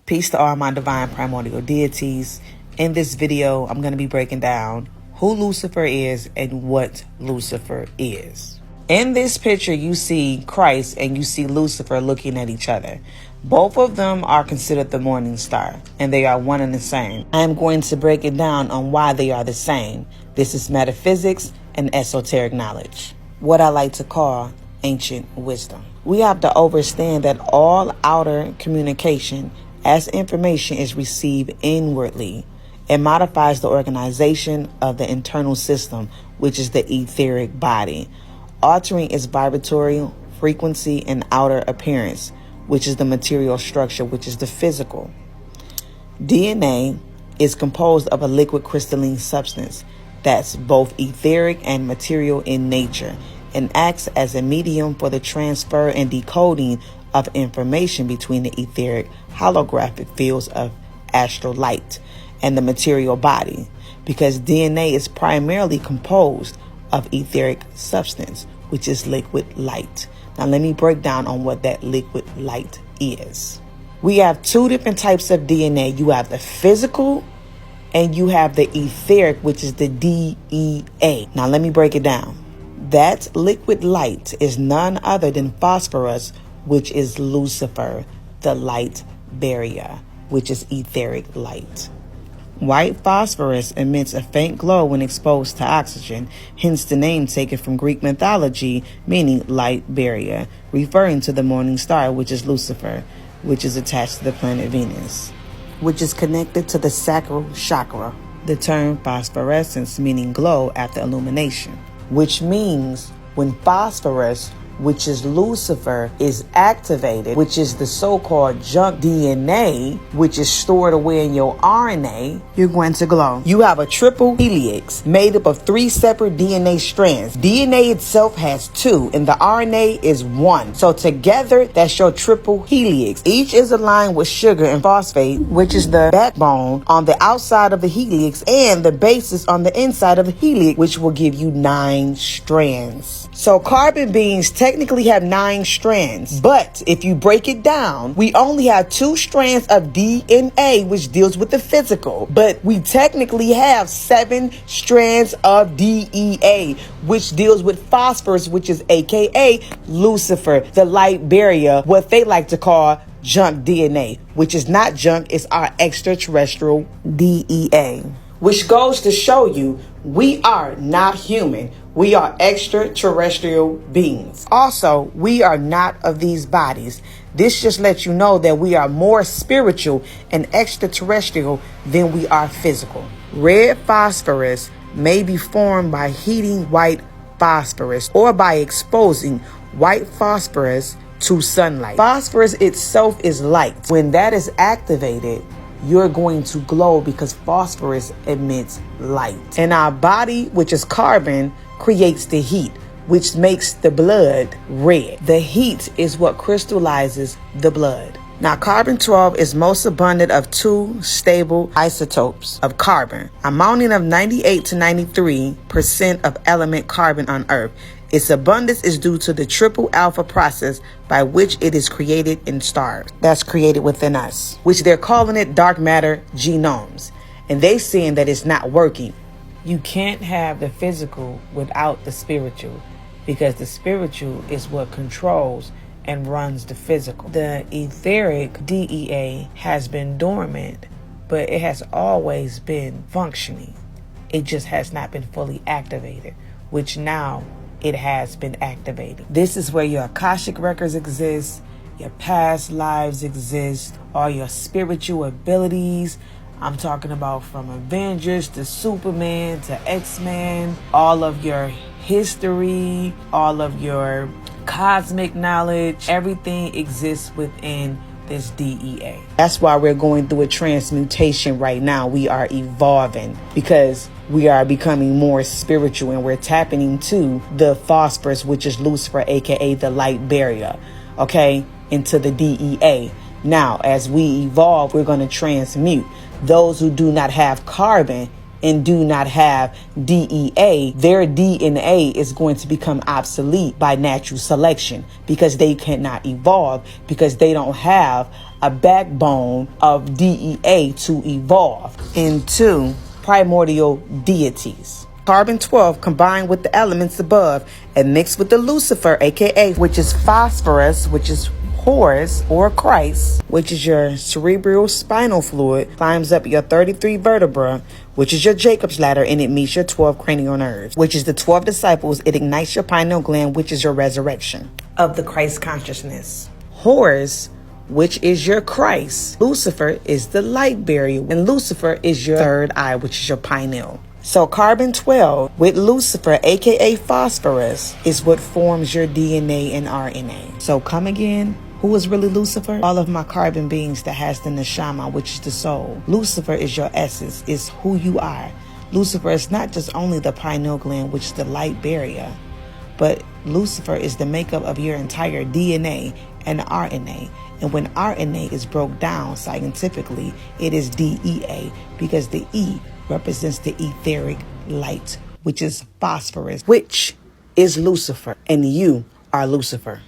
Peace to all my divine primordial deities. In this video, I'm going to be breaking down who Lucifer is and what Lucifer is. In this picture, you see Christ and you see Lucifer looking at each other. Both of them are considered the morning star, and they are one and the same. I am going to break it down on why they are the same. This is metaphysics and esoteric knowledge, what I like to call ancient wisdom. We have to understand that all outer communication as information is received inwardly, it modifies the organization of the internal system, which is the etheric body, altering its vibratory frequency and outer appearance, which is the material structure, which is the physical. DNA is composed of a liquid crystalline substance that's both etheric and material in nature and acts as a medium for the transfer and decoding of information between the etheric holographic fields of astral light and the material body, because DNA is primarily composed of etheric substance, which is liquid light. Now let me break down on what that liquid light is. We have two different types of DNA. You have the physical and you have the etheric, which is the DEA. Now let me break it down. That liquid light is none other than phosphorus, which is Lucifer, the light barrier, which is etheric light. White phosphorus emits a faint glow when exposed to oxygen, hence the name taken from Greek mythology, meaning light barrier, referring to the morning star, which is Lucifer, which is attached to the planet Venus, which is connected to the sacral chakra. The term phosphorescence meaning glow after illumination, which means when phosphorus, which is Lucifer, is activated, which is the so-called junk DNA, which is stored away in your RNA, you're going to glow. You have a triple helix made up of 3 separate DNA strands. DNA itself has 2 and the RNA is 1. So together, that's your triple helix. Each is aligned with sugar and phosphate, which is the backbone on the outside of the helix and the basis on the inside of the helix, which will give you 9 strands. So carbon beings technically have 9 strands, but if you break it down, we only have 2 strands of DNA, which deals with the physical, but we technically have 7 strands of DEA, which deals with phosphorus, which is aka Lucifer, the light barrier, what they like to call junk DNA, which is not junk, it's our extraterrestrial DEA, which goes to show you we are not human. We are extraterrestrial beings. Also, we are not of these bodies. This just lets you know that we are more spiritual and extraterrestrial than we are physical. Red phosphorus may be formed by heating white phosphorus or by exposing white phosphorus to sunlight. Phosphorus itself is light. When that is activated, you're going to glow because phosphorus emits light. And our body, which is carbon, creates the heat, which makes the blood red. The heat is what crystallizes the blood. Now, carbon-12 is most abundant of 2 stable isotopes of carbon, amounting of 98 to 93% of element carbon on Earth. Its abundance is due to the triple alpha process by which it is created in stars. That's created within us, which they're calling it dark matter genomes. And they saying that it's not working. You can't have the physical without the spiritual, because the spiritual is what controls and runs the physical. The etheric DEA has been dormant, but it has always been functioning. It just has not been fully activated, which now it has been activated. This is where your Akashic records exist, your past lives exist, all your spiritual abilities. I'm talking about from Avengers to Superman to X-Men, all of your history, all of your cosmic knowledge, everything exists within this DEA. That's why we're going through a transmutation right now. We are evolving because we are becoming more spiritual and we're tapping into the phosphorus, which is Lucifer, aka the light barrier, okay, into the DEA. Now, as we evolve, we're going to transmute. Those who do not have carbon and do not have DEA, their DNA is going to become obsolete by natural selection because they cannot evolve, because they don't have a backbone of DEA to evolve into primordial deities. Carbon-12 combined with the elements above and mixed with the lucifer, aka, which is phosphorus, which is Horus or Christ, which is your cerebral spinal fluid, climbs up your 33 vertebra, which is your Jacob's ladder, and it meets your 12 cranial nerves, which is the 12 disciples. It ignites your pineal gland, which is your resurrection of the Christ consciousness. Horus, which is your Christ. Lucifer is the light bearer, and Lucifer is your third eye, which is your pineal. So carbon-12 with lucifer, aka phosphorus, is what forms your DNA and RNA. So come again. Who is really Lucifer? All of my carbon beings that has the neshama, which is the soul. Lucifer is your essence, is who you are. Lucifer is not just only the pineal gland, which is the light barrier, but Lucifer is the makeup of your entire DNA and RNA. And when RNA is broke down scientifically, it is DEA, because the E represents the etheric light, which is phosphorus, which is Lucifer, and you are Lucifer.